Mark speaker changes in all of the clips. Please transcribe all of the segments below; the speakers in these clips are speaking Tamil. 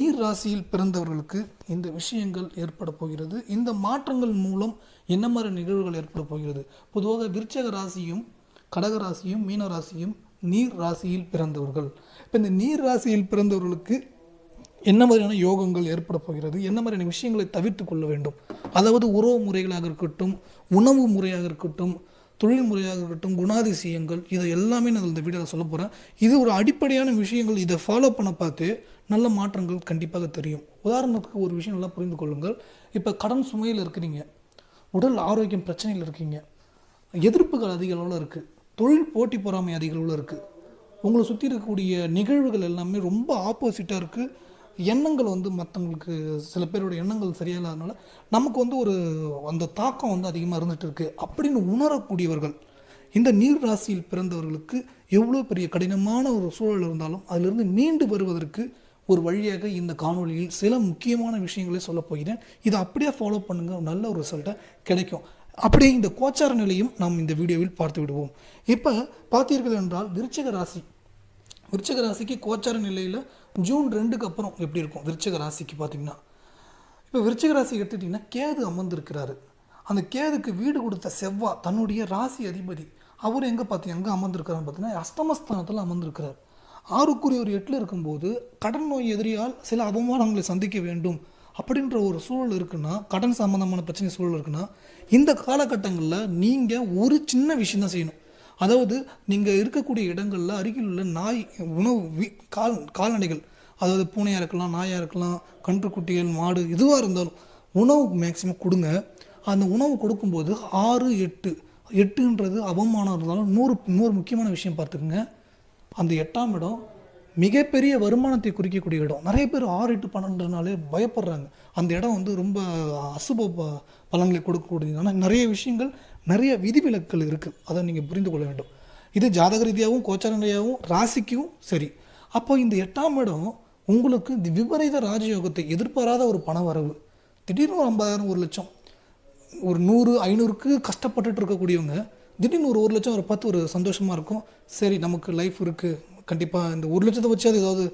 Speaker 1: நீர் ராசியில் பிறந்தவர்களுக்கு இந்த விஷயங்கள் ஏற்பட போகிறது. இந்த மாற்றங்கள் மூலம் என்ன மாதிரி நிகழ்வுகள் ஏற்பட போகிறது? பொதுவாக விருச்சக ராசியும் கடக ராசியும் மீன ராசியும் நீர் ராசியில் பிறந்தவர்கள். இப்போ இந்த நீர் ராசியில் பிறந்தவர்களுக்கு என்ன மாதிரியான யோகங்கள் ஏற்பட போகிறது, என்ன மாதிரியான விஷயங்களை தவிர்த்து கொள்ள வேண்டும், அதாவது உறவு முறைகளாக இருக்கட்டும், உணவு முறையாக இருக்கட்டும், தொழில் முறையாக இருக்கட்டும், குணாதிசயங்கள், இதை எல்லாமே நான் இந்த வீடியோவில் சொல்ல போகிறேன். இது ஒரு அடிப்படையான விஷயங்கள். இதை ஃபாலோ பண்ண பார்த்து நல்ல மாற்றங்கள் கண்டிப்பாக தெரியும். உதாரணத்துக்கு ஒரு விஷயம் நல்லா புரிந்து கொள்ளுங்கள். இப்போ கடன் சுமையில் இருக்கிறீங்க, உடல் ஆரோக்கியம் பிரச்சனையில் இருக்கீங்க, எதிர்ப்புகள் அதிக அளவில் இருக்குது, தொழில் போட்டி பொறாமை அதிக அளவில் இருக்குது, உங்களை சுற்றி இருக்கக்கூடிய நிகழ்வுகள் எல்லாமே ரொம்ப ஆப்போசிட்டாக இருக்குது. எண்ணங்கள் மற்றவங்களுக்கு சில பேரோட எண்ணங்கள் சரியில்லாதனால நமக்கு ஒரு அந்த தாக்கம் அதிகமாக இருந்துகிட்டு இருக்குது அப்படின்னு உணரக்கூடியவர்கள் இந்த நீர் ராசியில் பிறந்தவர்களுக்கு எவ்வளோ பெரிய கடினமான ஒரு சூழல் இருந்தாலும் அதிலிருந்து மீண்டு வருவதற்கு ஒரு வழியாக இந்த காணொலியில் சில முக்கியமான விஷயங்களை சொல்ல போகிறேன். இதை அப்படியே ஃபாலோ பண்ணுங்கள், நல்ல ஒரு ரிசல்ட்டை கிடைக்கும். அப்படியே இந்த கோச்சார நிலையும் நாம் இந்த வீடியோவில் பார்த்து விடுவோம். இப்போ பார்த்தீர்கள் என்றால் விருச்சிக ராசிக்கு கோச்சார நிலையில் ஜூன் 2க்கு அப்புறம் எப்படி இருக்கும்? விருச்சிக ராசிக்கு பார்த்தீங்கன்னா, இப்போ விருச்சிக ராசி எடுத்துட்டிங்கன்னா கேது அமர்ந்திருக்கிறாரு. அந்த கேதுக்கு வீடு கொடுத்த செவ்வாய் தன்னுடைய ராசி அதிபதி அவர் எங்கே அமர்ந்திருக்கிறான்னு பார்த்தீங்கன்னா அஷ்டமஸ்தானத்தில் அமர்ந்திருக்கிறார். 6க்குரிய ஒரு 8ல் இருக்கும்போது கடன் நோய் எதிரியால் சில அவமானங்களை சந்திக்க வேண்டும் அப்படின்ற ஒரு சூழல் இருக்குன்னா, கடன் சம்பந்தமான பிரச்சனை சூழல் இருக்குன்னா, இந்த காலகட்டங்களில் நீங்கள் ஒரு சின்ன விஷயம் தான் செய்யணும். அதாவது நீங்கள் இருக்கக்கூடிய இடங்களில் அருகில் உள்ள நாய் உணவு கால்நடைகள், அதாவது பூனையாக இருக்கலாம், நாயாக இருக்கலாம், கன்றுக்குட்டிகள், மாடு, எதுவாக இருந்தாலும் உணவு மேக்சிமம் கொடுங்க. அந்த உணவு கொடுக்கும்போது 6, 8ன்றது அவமானம் இருந்தாலும் இன்னொரு முக்கியமான விஷயம் பார்த்துக்குங்க. அந்த 8ஆம் இடம் மிகப்பெரிய வருமானத்தை குறிக்கக்கூடிய இடம். நிறைய பேர் 6, 8, 12நாலே பயப்படுறாங்க. அந்த இடம் ரொம்ப அசுப பலன்களை கொடுக்கக்கூடியது. ஆனால் நிறைய விஷயங்கள், நிறைய விதிவிலக்கள் இருக்குது. அதை நீங்கள் புரிந்து கொள்ள வேண்டும். இது ஜாதக ரீதியாகவும் கோச்சார ரீதியாகவும் ராசிக்கும் சரி. அப்போ இந்த 8ஆம் இடம் உங்களுக்கு இந்த விபரீத ராஜயோகத்தை, எதிர்பாராத ஒரு பண வரவு, திடீர்னு ஒரு 50,000, 1 லட்சம், ஒரு 100, 500க்கு கஷ்டப்பட்டுட்டு இருக்கக்கூடியவங்க திடீர்னு ஒரு 1 லட்சம் ஒரு 10 ஒரு சந்தோஷமாக இருக்கும். சரி, நமக்கு லைஃப் இருக்குது, கண்டிப்பாக இந்த 1 லட்சத்தை வச்சு அது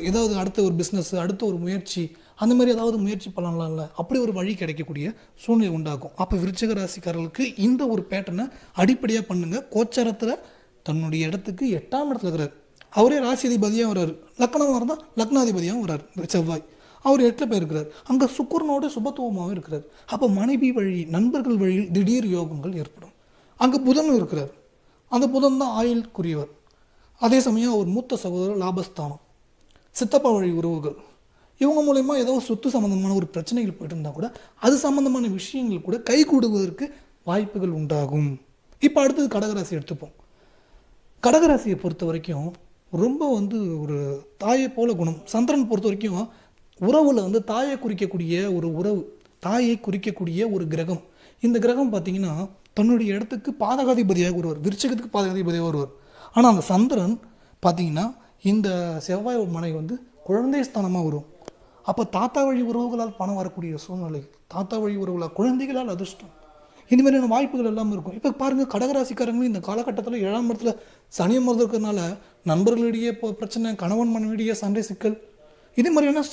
Speaker 1: ஏதாவது அடுத்த ஒரு பிஸ்னஸ், அடுத்த ஒரு முயற்சி, அந்த மாதிரி ஏதாவது முயற்சி பண்ணலாம்ல, அப்படி ஒரு வழி கிடைக்கக்கூடிய சூழ்நிலை உண்டாகும். அப்போ விருச்சிக ராசிக்காரர்களுக்கு இந்த ஒரு பேட்டர்னை அடிப்படையாக பண்ணுங்கள். கோச்சாரத்தில் தன்னுடைய இடத்துக்கு 8ஆம் இடத்துல இருக்கிறார். அவரே ராசி அதிபதியாக வர்றாரு. லக்னமாக இருந்தால் லக்னாதிபதியாகவும் வர்றார் செவ்வாய். அவர் 8ல் போயிருக்கிறார். அங்கே சுக்கிரனோட சுபத்துவமாகவும் இருக்கிறார். அப்போ மனைவி வழி, நண்பர்கள் வழியில் திடீர் யோகங்கள் ஏற்படும். அங்கே புதனும் இருக்கிறார். அந்த புதன் தான் ஆயுளுக்குரியவர். அதே சமயம் அவர் மூத்த சகோதரர் லாபஸ்தானம், சித்தப்பா வழி உறவுகள், இவங்க மூலயமா ஏதோ சொத்து சம்மந்தமான ஒரு பிரச்சனைகள் போயிட்டு இருந்தால் கூட அது சம்மந்தமான விஷயங்கள் கூட கைகூடுவதற்கு வாய்ப்புகள் உண்டாகும். இப்போ அடுத்தது கடகராசி எடுத்துப்போம். கடகராசியை பொறுத்த வரைக்கும் ரொம்ப ஒரு தாயை போல குணம். சந்திரன் பொறுத்த வரைக்கும் உறவில் தாயை குறிக்கக்கூடிய ஒரு உறவு, தாயை குறிக்கக்கூடிய ஒரு கிரகம். இந்த கிரகம் பார்த்திங்கன்னா தன்னுடைய இடத்துக்கு பாதகாதிபதியாக வருவார், விருச்சிகத்துக்கு பாதகாதிபதியாக வருவார். ஆனால் அந்த சந்திரன் பார்த்திங்கன்னா இந்த செவ்வாய் மனை குழந்தை ஸ்தானமாக வரும். அப்போ தாத்தா வழி உறவுகளால் பணம் வரக்கூடிய சூழ்நிலை, தாத்தா வழி உறவுகளால், குழந்தைகளால் அதிர்ஷ்டம், இந்த மாதிரியான வாய்ப்புகள் எல்லாம் இருக்கும். இப்போ பாருங்கள், கடகராசிக்காரங்களும் இந்த காலகட்டத்தில் 7ஆம் இடத்துல சனி அமர்ந்திருக்கிறதுனால நண்பர்களிடையே பிரச்சனை, கணவன் மனைவிடையே சண்டை சிக்கல், இதே மாதிரியான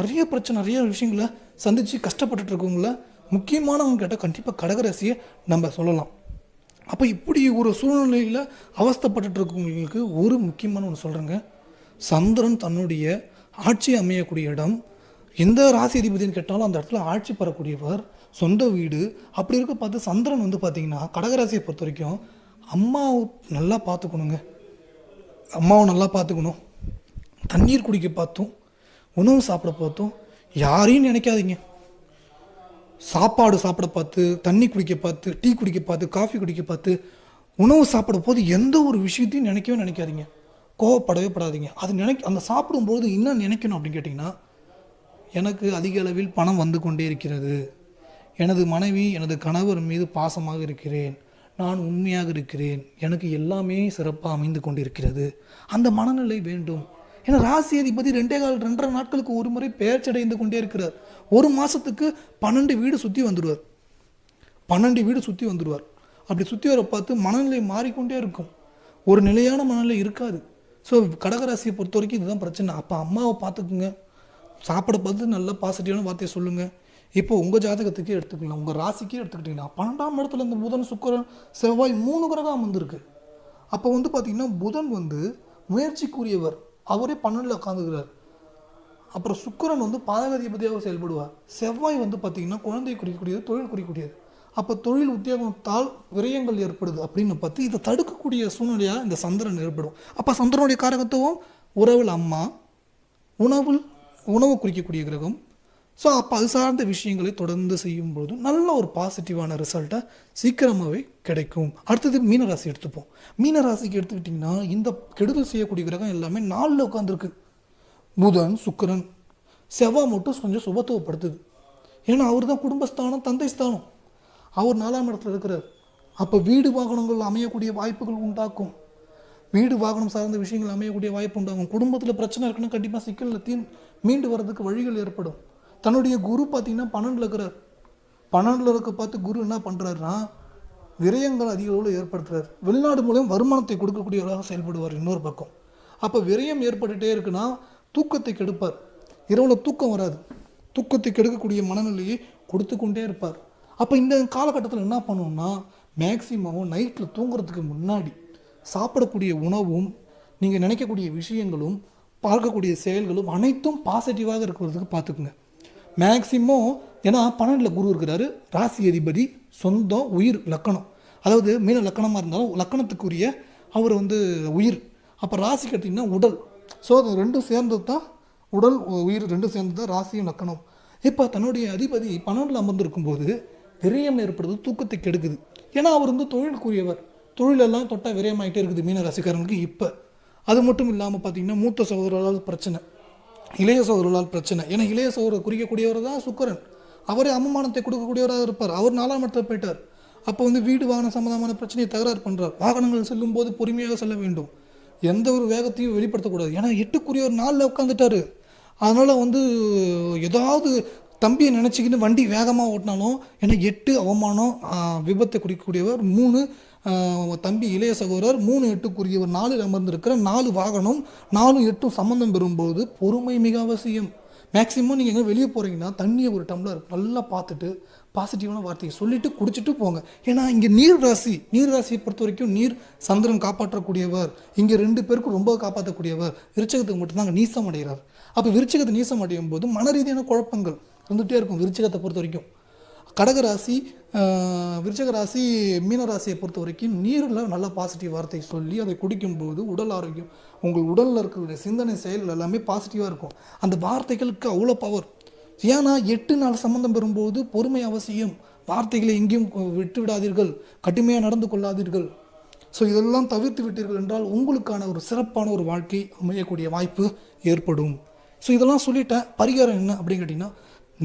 Speaker 1: நிறைய பிரச்சனை, நிறைய விஷயங்களை சந்தித்து கஷ்டப்பட்டுட்டு இருக்கவங்கள முக்கியமானவங்க கேட்டால் கண்டிப்பாக கடகராசியை நம்ம சொல்லலாம். அப்போ இப்படி ஒரு சூழ்நிலையில் அவஸ்தைப்பட்டு இருக்கவங்களுக்கு ஒரு முக்கியமான ஒன்று சொல்கிறேங்க. சந்திரன் தன்னுடைய ஆட்சி அமையக்கூடிய இடம், எந்த ராசி அதிபதினு கேட்டாலும் அந்த இடத்துல ஆட்சி பெறக்கூடியவர், சொந்த வீடு, அப்படி இருக்க பார்த்து சந்திரன் பார்த்திங்கன்னா கடகராசியை பொறுத்த வரைக்கும் அம்மாவை நல்லா பார்த்துக்கணுங்க. அம்மாவை நல்லா பார்த்துக்கணும், தண்ணீர் குடிக்க பார்த்தும், உணவு சாப்பிட பார்த்தும், யாரையும் நினைக்காதீங்க. சாப்பாடு சாப்பிட பார்த்து, தண்ணி குடிக்க பார்த்து, டீ குடிக்க பார்த்து, காஃபி குடிக்க பார்த்து, உணவு சாப்பிட போது எந்த ஒரு விஷயத்தையும் நினைக்காதீங்க. கோவப்படவே படாதீங்க. அந்த சாப்பிடும்போது என்ன நினைக்கணும் அப்படின்னு கேட்டிங்கன்னா, எனக்கு அதிக அளவில் பணம் வந்து கொண்டே இருக்கிறது, எனது மனைவி, எனது கணவர் மீது பாசமாக இருக்கிறேன், நான் உண்மையாக இருக்கிறேன், எனக்கு எல்லாமே சிறப்பாக அமைந்து கொண்டிருக்கிறது, அந்த மனநிலை வேண்டும். ஏன்னா ராசி அதிபதி 2.5 நாட்களுக்கு ஒரு முறை பெயர்ச்சடைந்து கொண்டே இருக்கிறார். ஒரு மாதத்துக்கு 12 வீடு சுற்றி வந்துடுவார். அப்படி சுற்றி வர பார்த்து மனநிலை மாறிக்கொண்டே இருக்கும். ஒரு நிலையான மனநிலை இருக்காது. ஸோ கடகராசியை பொறுத்த வரைக்கும் இதுதான் பிரச்சனை. அப்போ அம்மாவை பார்த்துக்குங்க, சாப்பிட பார்த்து நல்ல பாசிட்டிவான வார்த்தையை சொல்லுங்கள். இப்போ உங்கள் ஜாதகத்துக்கே எடுத்துக்கலாம், உங்கள் ராசிக்கே எடுத்துக்கிட்டிங்கன்னா 12ஆம் இடத்துல இந்த புதன் சுக்கிரன் செவ்வாய் 3 கிரகம் வந்திருக்கு. அப்போ வந்து பார்த்திங்கன்னா புதன் வந்து முயற்சிக்குரியவர், அவரே 12ல் உட்காந்துக்கிறார். அப்புறம் சுக்கிரன் வந்து பாதகாதிபதியாக செயல்படுவார். செவ்வாய் வந்து பார்த்திங்கன்னா குழந்தை குறிக்கக்கூடியது, தொழில் குறிக்கக்கூடியது. அப்போ தொழில் உத்தியோகத்தால் விரயங்கள் ஏற்படுது அப்படின்னு பார்த்து இதை தடுக்கக்கூடிய சூழ்நிலையாக இந்த சந்திரன் ஏற்படும். அப்போ சந்திரனுடைய காரகத்துவம் உறவில் அம்மா, உணவு குறிக்கக்கூடிய கிரகம். ஸோ அப்போ அது சார்ந்த விஷயங்களை தொடர்ந்து செய்யும்போது நல்ல ஒரு பாசிட்டிவான ரிசல்ட்டை சீக்கிரமாகவே கிடைக்கும். அடுத்தது மீனராசி எடுத்துப்போம். மீனராசிக்கு எடுத்துக்கிட்டிங்கன்னா இந்த கெடுதல் செய்யக்கூடிய கிரகம் எல்லாமே 4ல் உட்காந்துருக்கு. புதன், சுக்கிரன், செவ்வாய் மட்டும் கொஞ்சம் சுபத்துவப்படுத்துது. ஏன்னா அவர் தான் குடும்பஸ்தானம், தந்தை ஸ்தானம். அவர் 4ஆம் இடத்துல இருக்கிறார். அப்போ வீடு வாகனங்கள் அமையக்கூடிய வாய்ப்புகள் உண்டாக்கும். வீடு வாகனம் சார்ந்த விஷயங்கள் அமையக்கூடிய வாய்ப்பு உண்டாகும். குடும்பத்தில் பிரச்சனை இருக்குன்னா கண்டிப்பாக சிக்கலில் மீண்டு வர்றதுக்கு வழிகள் ஏற்படும். தன்னுடைய குரு பார்த்திங்கன்னா 12ல் இருக்கிறார். 12ல் இருக்க பார்த்து குரு என்ன பண்ணுறாருன்னா விரயங்கள் அதிக அளவில் ஏற்படுத்துறார். வெளிநாடு மூலம் வருமானத்தை கொடுக்கக்கூடியவராக செயல்படுவார் இன்னொரு பக்கம். அப்போ விரயம் ஏற்பட்டுகிட்டே இருக்குன்னா தூக்கத்தை கெடுப்பார். இரவில் தூக்கம் வராது, தூக்கத்தை கெடுக்கக்கூடிய மனநிலையை கொடுத்து கொண்டே இருப்பார். அப்போ இந்த காலகட்டத்தில் என்ன பண்ணணும்னா மேக்சிமம் நைட்டில் தூங்குறதுக்கு முன்னாடி சாப்பிடக்கூடிய உணவும் நீங்கள் நினைக்கக்கூடிய விஷயங்களும் பார்க்கக்கூடிய செயல்களும் அனைத்தும் பாசிட்டிவாக இருக்கிறதுக்கு பார்த்துக்குங்க மேக்சிமம். ஏன்னா 12ல் குரு இருக்கிறாரு, ராசி அதிபதி, சொந்தம், உயிர், லக்கணம். அதாவது மீன லக்கணமாக இருந்தாலும் லக்கணத்துக்குரிய அவர் வந்து உயிர். அப்போ ராசிக்கு எடுத்திங்கன்னா உடல். ஸோ அது ரெண்டும் சேர்ந்தது தான் உடல், உயிர் ரெண்டும் சேர்ந்தது தான் ராசியும் லக்கணம். இப்போ தன்னுடைய அதிபதி 12ல் அமர்ந்திருக்கும்போது விரயம் ஏற்படுறது, தூக்கத்தை கெடுக்குது. ஏன்னா அவர் வந்து தொழிலுக்குரியவர். தொழிலெல்லாம் தொட்டால் விரயமாகிட்டே இருக்குது மீன ராசிக்காரங்களுக்கு. இப்போ அது மட்டும் இல்லாமல் பார்த்திங்கன்னா மூத்த சகோதரர்களால் பிரச்சனை, இளைய சகோதரர்களால் பிரச்சனை. ஏன்னா இளைய சகோதரர் குறிக்கக்கூடியவர் தான் சுக்கிரன். அவரே அவமானத்தை கொடுக்கக்கூடியவராக இருப்பார். அவர் 4ஆம் இடத்துல போயிட்டார். அப்போ வந்து வீடு வாகன சம்பந்தமான பிரச்சனையை தகராறு பண்ணுறார். வாகனங்கள் செல்லும் போது பொறுமையாக செல்ல வேண்டும், எந்த ஒரு வேகத்தையும் வெளிப்படுத்தக்கூடாது. ஏன்னா 8க்குரியவர் 4ல் உட்காந்துட்டார். அதனால் வந்து ஏதாவது தம்பியை நினச்சிக்கின்னு வண்டி வேகமாக ஓட்டினாலும், ஏன்னா 8 அவமானம், விபத்தை குறிக்கக்கூடியவர். 3 தம்பி இளைய சகோதரர், 3 8க்குரியவர், 4ல் அமர்ந்திருக்கிற 4 வாகனம், 4 8 சம்மந்தம் பெறும்போது பொறுமை மிக அவசியம். மேக்ஸிமம் நீங்கள் எங்கே வெளியே போகிறீங்கன்னா தண்ணியை ஒரு டம்ளர் நல்லா பார்த்துட்டு பாசிட்டிவான வார்த்தையை சொல்லிவிட்டு குடிச்சிட்டு போங்க. ஏன்னா இங்கே நீர் ராசியை பொறுத்த வரைக்கும் நீர் சந்திரன் காப்பாற்றக்கூடியவர். இங்கே 2 பேருக்கும் ரொம்ப காப்பாற்றக்கூடியவர். விருச்சகத்துக்கு மட்டும்தாங்க நீசம் அடைகிறார். அப்போ விருச்சகத்தை நீசம் அடையும் போது மன ரீதியான குழப்பங்கள் இருந்துகிட்டே இருக்கும் விருச்சகத்தை பொறுத்த வரைக்கும். கடகராசி, விருச்சக ராசி, மீனராசியை பொறுத்த வரைக்கும் நீரில் நல்ல பாசிட்டிவ் வார்த்தை சொல்லி அதை குடிக்கும்போது உடல் ஆரோக்கியம், உங்கள் உடலில் இருக்கிற சிந்தனை செயல்கள் எல்லாமே பாசிட்டிவாக இருக்கும். அந்த வார்த்தைகளுக்கு அவ்வளோ பவர். ஏன்னா 8 நாள் சம்மந்தம் பெறும்போது பொறுமை அவசியம். வார்த்தைகளை எங்கேயும் விட்டு விடாதீர்கள், கடுமையாக நடந்து கொள்ளாதீர்கள். ஸோ இதெல்லாம் தவிர்த்து விட்டீர்கள் என்றால் உங்களுக்கான ஒரு சிறப்பான ஒரு வாழ்க்கை அமையக்கூடிய வாய்ப்பு ஏற்படும். ஸோ இதெல்லாம் சொல்லிட்டேன். பரிகாரம் என்ன அப்படின்னு கேட்டிங்கன்னா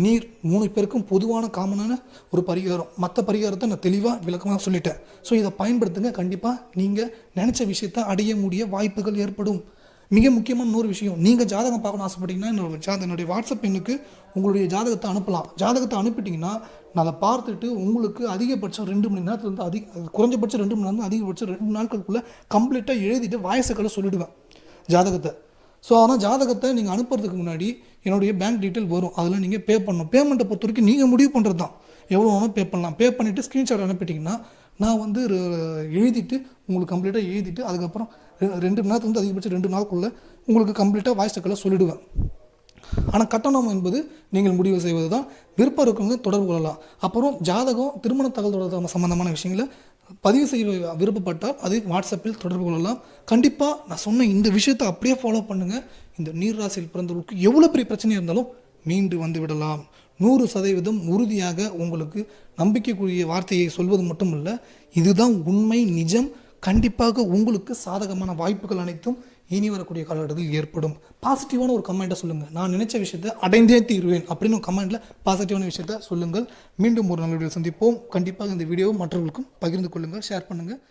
Speaker 1: நீர் 3 பேருக்கும் பொதுவான காமனான ஒரு பரிகாரம். மற்ற பரிகாரத்தை நான் தெளிவாக விளக்கமாக சொல்லிட்டேன். ஸோ இதை பயன்படுத்துங்க. கண்டிப்பாக நீங்கள் நினச்ச விஷயத்தை அடைய முடிய வாய்ப்புகள் ஏற்படும். மிக முக்கியமான இன்னொரு விஷயம், நீங்கள் ஜாதகம் பார்க்கணும் ஆசைப்பட்டீங்கன்னா என்னுடைய வாட்ஸ்அப் எண்ணுக்கு உங்களுடைய ஜாதகத்தை அனுப்பலாம். ஜாதகத்தை அனுப்பிட்டிங்கன்னா நான் அதை பார்த்துட்டு உங்களுக்கு அதிகபட்சம் 2 மணி நேரத்துலேருந்து குறைஞ்சபட்சம் 2 மணி நேரம், அதிகபட்சம் 2 நாட்களுக்குள்ளே கம்ப்ளீட்டாக எழுதிட்டு வாய்ஸுக்களை சொல்லிவிடுவேன் ஜாதகத்தை. ஸோ ஆனால் ஜாதகத்தை நீங்கள் அனுப்புறதுக்கு முன்னாடி என்னுடைய பேங்க் டீட்டெயில் வரும், அதில் நீங்கள் பே பண்ணணும். பேமெண்ட்டை பொறுத்த வரைக்கும் நீங்கள் முடிவு பண்ணுறது தான், எவ்வளோ வேணாலும் பே பண்ணலாம். பே பண்ணிவிட்டு ஸ்க்ரீன்ஷாட் அனுப்பிட்டிங்கன்னா நான் வந்து எழுதிட்டு உங்களுக்கு கம்ப்ளீட்டாக எழுதிட்டு அதுக்கப்புறம் 2 மணி நேரத்துலேருந்து அதிகபட்சம் 2 நாளுக்குள்ளே உங்களுக்கு கம்ப்ளீட்டாக வாய்ஸ் டெக்கலை சொல்லிவிடுவேன். ஆனால் கட்டணம் என்பது நீங்கள் முடிவு செய்வது தான். விருப்பம் இருக்கவங்க தொடர்பு கொள்ளலாம். அப்புறம் ஜாதகம், திருமண தகவல் தொடர்பான சம்பந்தமான விஷயங்களை பதிவு செய்ய விருப்பப்பட்டால் அதை வாட்ஸ்அப்பில் தொடர்பு கொள்ளலாம். கண்டிப்பாக நான் சொன்ன இந்த விஷயத்தை அப்படியே ஃபாலோ பண்ணுங்கள். இந்த நீர் ராசியில் பிறந்தவர்களுக்கு எவ்வளோ பெரிய பிரச்சனை இருந்தாலும் மீண்டு வந்து விடலாம். 100% உறுதியாக உங்களுக்கு நம்பிக்கைக்குரிய வார்த்தையை சொல்வது மட்டும் இல்லை, இதுதான் உண்மை, நிஜம். கண்டிப்பாக உங்களுக்கு சாதகமான வாய்ப்புகள் அனைத்தும் இனி வரக்கூடிய காலகட்டத்தில் ஏற்படும். பாசிட்டிவான ஒரு கமெண்ட்டை சொல்லுங்கள். நான் நினைச்ச விஷயத்தை அடைந்தே தீர்வேன் அப்படின்னு ஒரு கமெண்ட்டில் பாசிட்டிவான விஷயத்தை சொல்லுங்கள். மீண்டும் ஒரு நல்ல வீடியோ சந்திப்போம். கண்டிப்பாக இந்த வீடியோவை மற்றவர்களுக்கும் பகிர்ந்து கொள்ளுங்கள், ஷேர் பண்ணுங்கள்.